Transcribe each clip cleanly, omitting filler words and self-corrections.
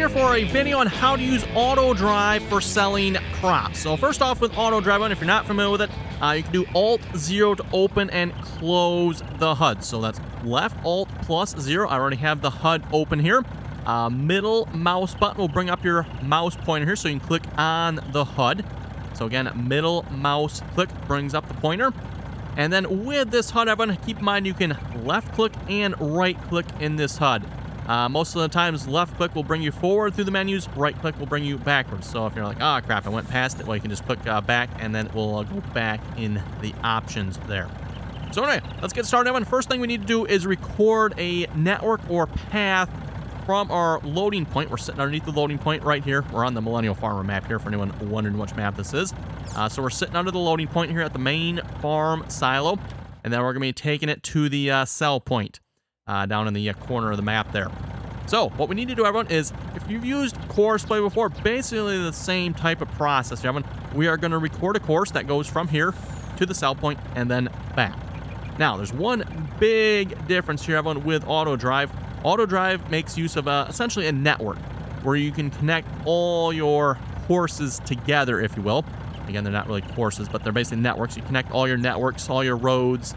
here for a video on how to use auto drive for selling crops. So first off, with auto drive, if you're not familiar with it, you can do Alt-0 to open and close the HUD. So that's left Alt plus 0. I already have the HUD open here. Middle mouse button will bring up your mouse pointer here so you can click on the HUD. So again, middle mouse click brings up the pointer. And then with this HUD, everyone, keep in mind you can left click and right click in this HUD. Most of the times, left click will bring you forward through the menus, right click will bring you backwards. So if you're like, oh crap, I went past it, well, you can just click back and then it will go back in the options there. So anyway, let's get started, everyone. First thing we need to do is record a network or path from our loading point. We're sitting underneath the loading point right here. We're on the Millennial Farmer map here for anyone wondering which map this is. So we're sitting under the loading point here at the main farm silo. And then we're going to be taking it to the sell point down in the corner of the map there. So what we need to do, everyone, is if you've used CoursePlay before, basically the same type of process, everyone. We are going to record a course that goes from here to the sell point and then back. Now, there's one big difference here, everyone, with auto drive. Auto drive makes use of essentially a network where you can connect all your courses together, if you will. Again, they're not really courses, but they're basically networks. You connect all your networks, all your roads,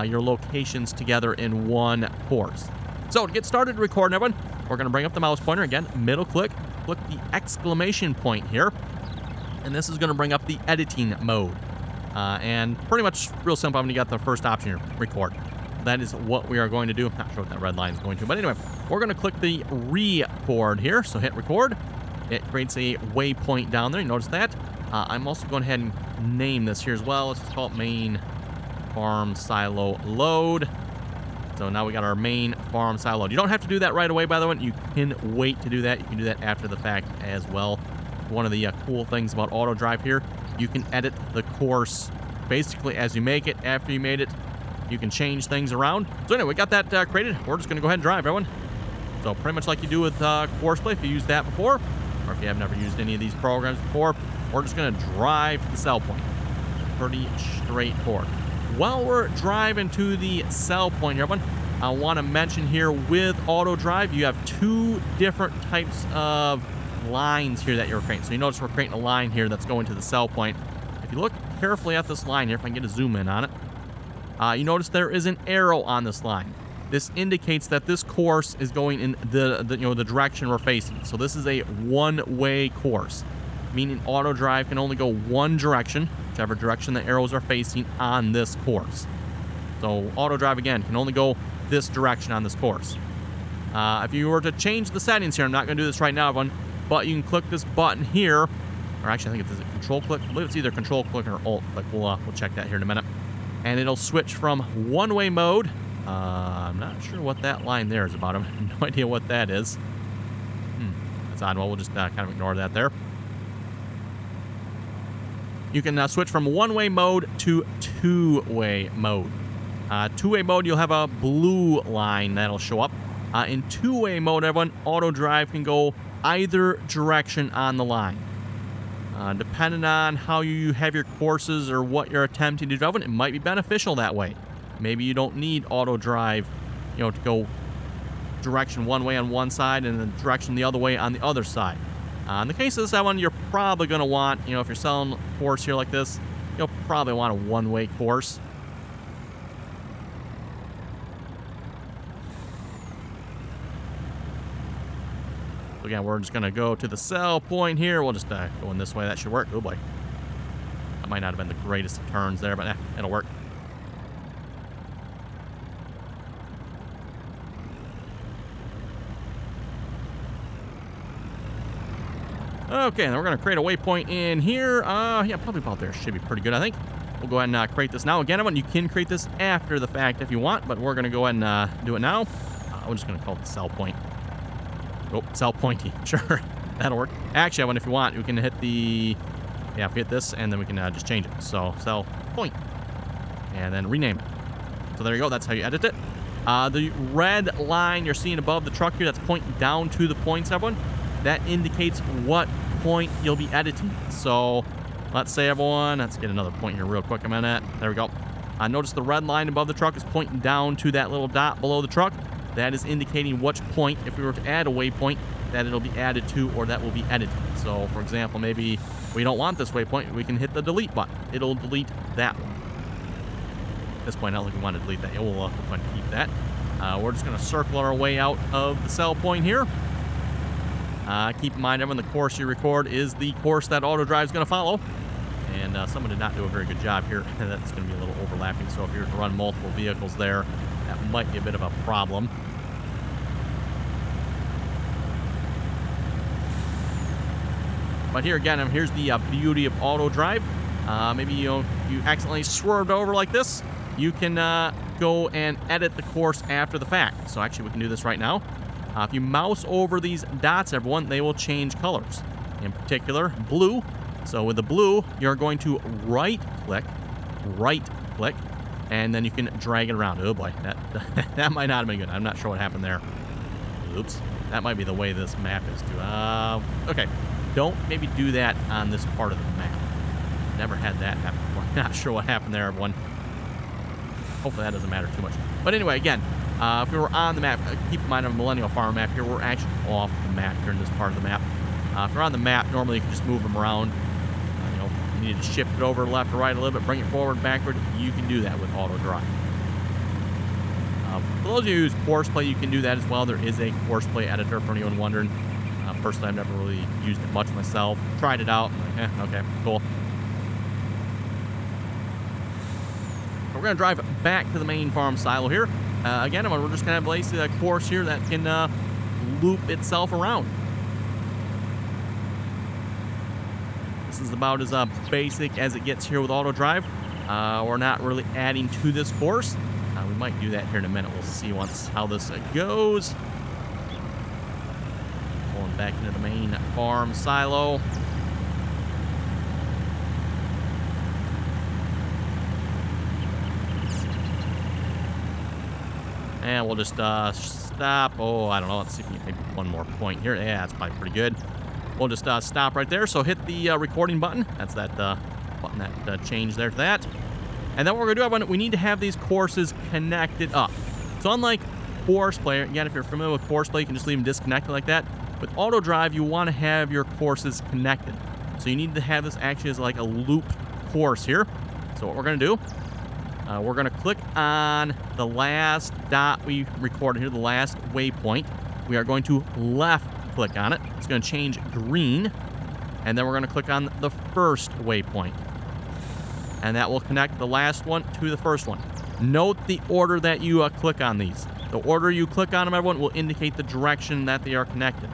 your locations together in one course. So to get started recording, everyone, we're going to bring up the mouse pointer again, middle click the exclamation point here, and this is going to bring up the editing mode. And pretty much real simple when you got the first option here, record. That is what we are going to do. I'm not sure what that red line is going to, but anyway, we're going to click the record here. So hit record. It creates a waypoint down there. You notice that? I'm also going ahead and name this here as well. Let's call it main farm silo load. So now we got our main farm silo load. You don't have to do that right away, by the way. You can wait to do that. You can do that after the fact as well. One of the cool things about auto drive here, you can edit the course basically as you make it. After you made it, you can change things around. So anyway, we got that created. We're just going to go ahead and drive, everyone. So pretty much like you do with CoursePlay, if you used that before, or if you have never used any of these programs before, we're just going to drive to the sell point. Pretty straightforward. While we're driving to the sell point, everyone, I want to mention here with auto drive, you have two different types of lines here that you're creating. So you notice we're creating a line here that's going to the sell point. If you look carefully at this line here, if I can get a zoom in on it, you notice there is an arrow on this line. This indicates that this course is going in the direction we're facing. So this is a one-way course, meaning auto drive can only go one direction, whichever direction the arrows are facing on this course. So auto drive, again, can only go this direction on this course. If you were to change the settings here, I'm not going to do this right now, everyone, but you can click this button here, or actually I think it's a control click. I believe it's either control click or alt click. We'll check that here in a minute. And it'll switch from one-way mode. I'm not sure what that line there is about. I have no idea what that is. That's odd. Well, we'll just kind of ignore that there. You can switch from one-way mode to two-way mode. Two-way mode, you'll have a blue line that'll show up. In two-way mode, everyone, auto drive can go either direction on the line. Depending on how you have your courses or what you're attempting to drive, it might be beneficial that way. Maybe you don't need auto drive, to go direction one way on one side and then direction the other way on the other side. In the case of this one, you're probably going to want, if you're selling a course here like this, you'll probably want a one-way course. Again, we're just going to go to the sell point here. We'll just go in this way. That should work. Oh, boy. That might not have been the greatest of turns there, but it'll work. Okay, then we're going to create a waypoint in here. Yeah, probably about there. Should be pretty good, I think. We'll go ahead and create this now. Again, everyone, you can create this after the fact if you want, but we're going to go ahead and do it now. I'm just going to call it the sell point. Oh, sell pointy. Sure, that'll work. Actually, if you want, we can hit the... Yeah, hit this, and then we can just change it. So, sell point. And then rename it. So there you go. That's how you edit it. The red line you're seeing above the truck here, that's pointing down to the points, everyone. That indicates what point you'll be editing. So, let's say, everyone, let's get another point here real quick a minute. There we go. Notice the red line above the truck is pointing down to that little dot below the truck. That is indicating which point, if we were to add a waypoint, that it'll be added to or that will be edited. So, for example, maybe we don't want this waypoint, we can hit the delete button. It'll delete that one. At this point, I don't think we want to delete that. Yeah, we'll go ahead and keep that. We're just going to circle our way out of the sell point here. Keep in mind, everyone, the course you record is the course that AutoDrive is going to follow. And someone did not do a very good job here. That's going to be a little overlapping. So if you were to run multiple vehicles there, that might be a bit of a problem. But here again, here's the beauty of AutoDrive. Maybe you accidentally swerved over like this. You can go and edit the course after the fact. So actually, we can do this right now. If you mouse over these dots, everyone, they will change colors. In particular, blue. So with the blue, you're going to right-click, and then you can drag it around. Oh boy, that might not have been good. I'm not sure what happened there. Oops, that might be the way this map is too. Okay, don't maybe do that on this part of the map. Never had that happen before. Not sure what happened there, everyone. Hopefully that doesn't matter too much. But anyway, again, if we were on the map, keep in mind on the Millennial Farm map here, we're actually off the map here in this part of the map. If you're on the map, normally you can just move them around. You need to shift it over left or right a little bit, bring it forward, backward. You can do that with AutoDrive. For those of you who use CoursePlay, you can do that as well. There is a CoursePlay editor for anyone wondering. Personally, I've never really used it much myself. Tried it out. I'm like, okay, cool. We're going to drive back to the main farm silo here. Again, we're just going to have basically a course here that can loop itself around. This is about as basic as it gets here with AutoDrive. We're not really adding to this course. We might do that here in a minute. We'll see once how this goes. Pulling back into the main farm silo. And we'll just stop. Oh, I don't know. Let's see if we can maybe one more point here. Yeah, that's probably pretty good. We'll just stop right there. So hit the recording button. That's that button that changed there to that. And then what we're going to do, we need to have these courses connected up. So unlike CoursePlay, again, if you're familiar with CoursePlay, you can just leave them disconnected like that. With AutoDrive, you want to have your courses connected. So you need to have this actually as like a loop course here. So what we're going to do, we're going to click on the last dot we recorded here, the last waypoint. We are going to left click on it. It's going to change green. And then we're going to click on the first waypoint. And that will connect the last one to the first one. Note the order that you click on these. The order you click on them, everyone, will indicate the direction that they are connected.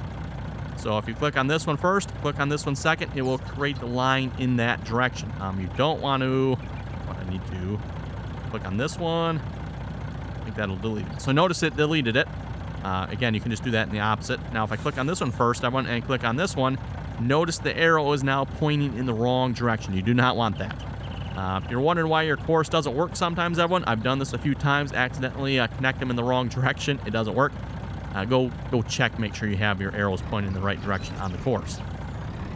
So if you click on this one first, click on this one second, it will create the line in that direction. You don't want to... What I need to... Click on this one. I think that'll delete it. So notice it deleted it. Again, you can just do that in the opposite. Now, if I click on this one first, everyone, and click on this one, notice the arrow is now pointing in the wrong direction. You do not want that. If you're wondering why your course doesn't work sometimes, everyone, I've done this a few times, accidentally connect them in the wrong direction. It doesn't work. Go check, make sure you have your arrows pointing in the right direction on the course.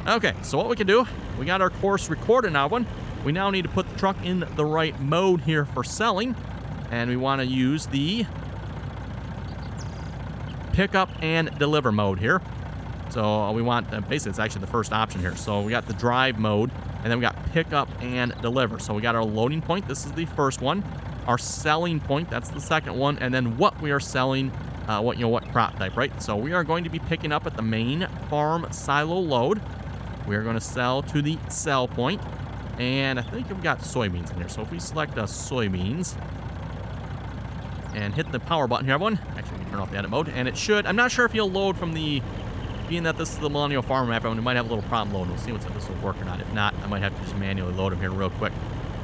Okay, so what we can do, we got our course recorded now, everyone. We now need to put the truck in the right mode here for selling, and we want to use the pick up and deliver mode here. So we want, basically it's actually the first option here. So we got the drive mode, and then we got pick up and deliver. So we got our loading point, this is the first one. Our selling point, that's the second one, and then what we are selling, what crop type, right? So we are going to be picking up at the main farm silo load. We are going to sell to the sell point. And I think we've got soybeans in here. So if we select soybeans and hit the power button here, everyone. Actually, we can turn off the edit mode. And it should, I'm not sure if you'll load from the, being that this is the Millennial Farm map, everyone, we might have a little problem loading. We'll see if this will work or not. If not, I might have to just manually load them here real quick.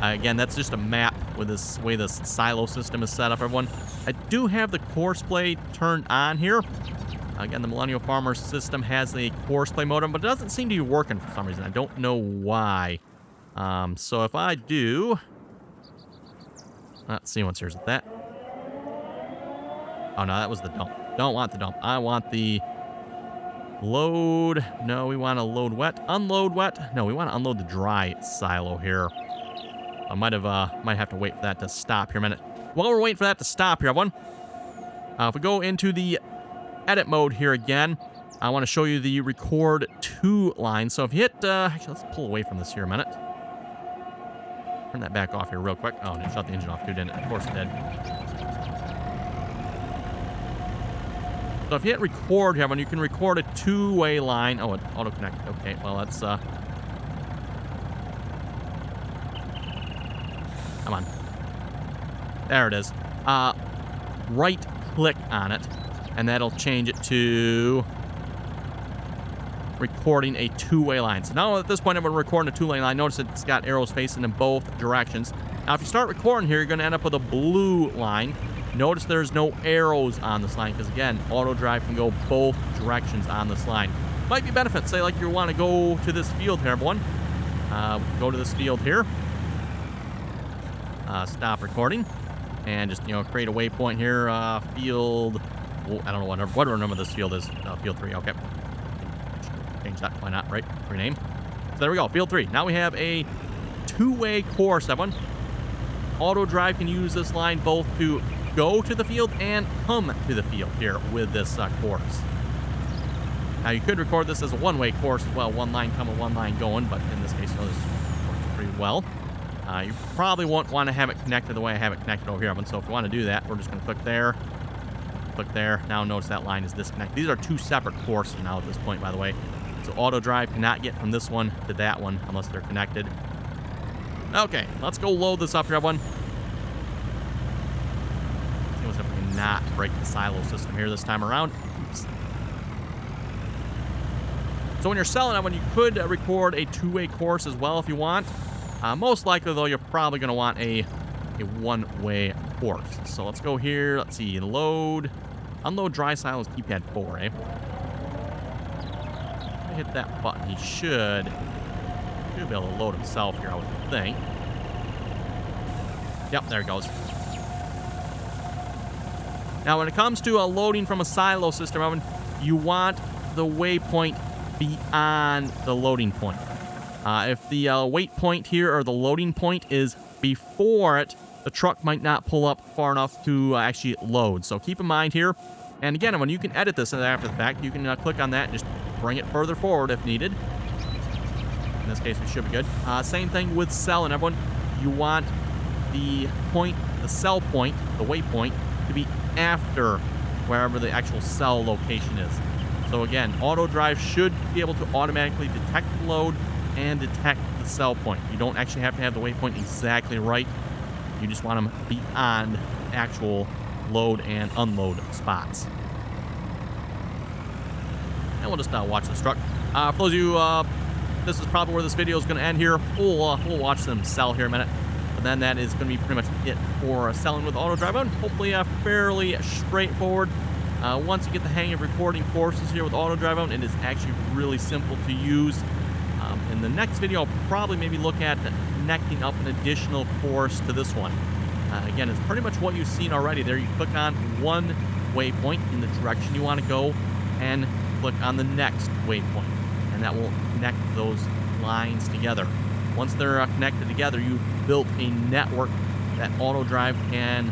Again, that's just a map with this way this silo system is set up, everyone. I do have the CoursePlay turned on here. Again, the Millennial Farmer system has a CoursePlay modem, but it doesn't seem to be working for some reason. I don't know why. So if I do... Let's see what's here's with that. Oh, no, that was the dump. Don't want the dump. I want the load. No, we want to load wet. Unload wet. No, we want to unload the dry silo here. I might have to wait for that to stop here a minute. While we're waiting for that to stop here, everyone, if we go into the edit mode here again, I want to show you the record to line. So if you hit, actually, let's pull away from this here a minute. Turn that back off here real quick. Oh, and it shut the engine off too, didn't it? Of course it did. So if you hit record here, when you can record a two-way line. Oh, it auto-connected. Okay, well, that's, come on. There it is. Right-click on it, and that'll change it to recording a two-way line. So now at this point, I'm going to record a two-way line. Notice it's got arrows facing in both directions. Now, if you start recording here, you're going to end up with a blue line. Notice there's no arrows on this line because, again, auto drive can go both directions on this line. Might be benefits. Say, like, you want to go to this field here, everyone. Go to this field here. Stop recording. And just, create a waypoint here. Field... Oh, I don't know what number this field is. Field 3. Okay. Change that. Why not, right? Rename. So there we go. Field 3. Now we have a two-way course, everyone. Auto drive can use this line both to go to the field and come to the field here with this course. Now you could record this as a one-way course as well. One line coming, one line going, but in this case, this works pretty well. You probably won't want to have it connected the way I have it connected over here. So if you want to do that, we're just going to click there. Click there. Now notice that line is disconnected. These are two separate courses now at this point, by the way. So auto drive cannot get from this one to that one unless they're connected. Okay, let's go load this up here, everyone. See if we can not break the silo system here this time around. Oops. So when you're selling it, when you could record a two-way course as well if you want. Most likely, though, you're probably going to want a one-way course. So let's go here. Let's see. Load. Unload dry silos keypad 4, eh? Hit that button. He should be able to load himself here, I would think. Yep, there it goes. Now, when it comes to loading from a silo system, you want the waypoint beyond the loading point. If the wait point here or the loading point is before it, the truck might not pull up far enough to actually load. So keep in mind here. And again, when you can edit this after the fact, you can click on that and just bring it further forward if needed. In this case, we should be good. Same thing with selling, everyone. You want the point, the sell point, the waypoint, to be after wherever the actual sell location is. So again, auto drive should be able to automatically detect the load and detect the sell point. You don't actually have to have the waypoint exactly right. You just want them beyond actual load and unload spots. And we'll just watch this truck. For those of you, this is probably where this video is going to end here. We'll watch them sell here in a minute. But then that is going to be pretty much it for selling with auto drive. Hopefully fairly straightforward. Once you get the hang of recording courses here with auto drive, it is actually really simple to use. In the next video, I'll probably maybe look at connecting up an additional course to this one. Again, it's pretty much what you've seen already there. You click on one waypoint in the direction you want to go and click on the next waypoint, and that will connect those lines together. Once they're connected together, you've built a network that auto drive can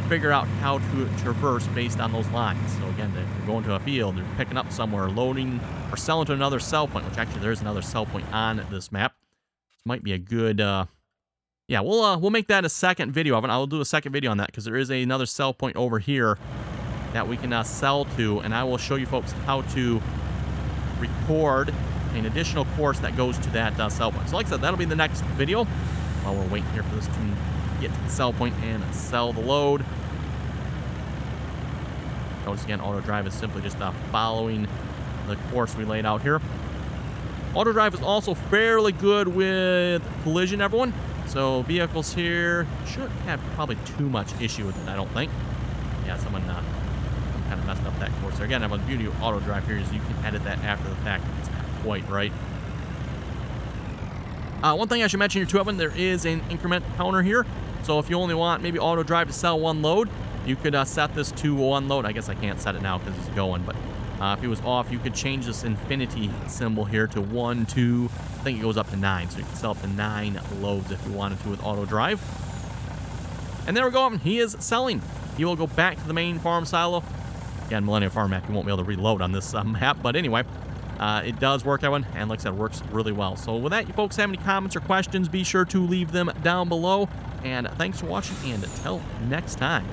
figure out how to traverse based on those lines. So again, if you're going to a field, you're picking up somewhere, loading, or selling to another sell point, which actually there is another sell point on this map. This might be a good, yeah, we'll make that a second video of it. I'll do a second video on that because there is another sell point over here that we can sell to, and I will show you folks how to record an additional course that goes to that sell point. So like I said, that'll be the next video while we're waiting here for this to get to the sell point and sell the load. Notice again, auto drive is simply just following the course we laid out here. Auto drive is also fairly good with collision, everyone. So vehicles here shouldn't have probably too much issue with it, I don't think. Yeah, someone kind of messed up that course there. Again, the beauty of auto drive here is you can edit that after the fact if it's not quite right. One thing I should mention here too, Evan, there is an increment counter here. So if you only want maybe auto drive to sell one load, you could set this to one load. I guess I can't set it now because it's going, but if it was off, you could change this infinity symbol here to 1, 2, I think it goes up to 9. So you can sell up to 9 loads if you wanted to with auto drive. And there we go. He is selling. He will go back to the main farm silo, Again, Millennium Farm map, you won't be able to reload on this map. But anyway, it does work, everyone. And like I said, it works really well. So with that, you folks have any comments or questions, be sure to leave them down below. And thanks for watching, and until next time.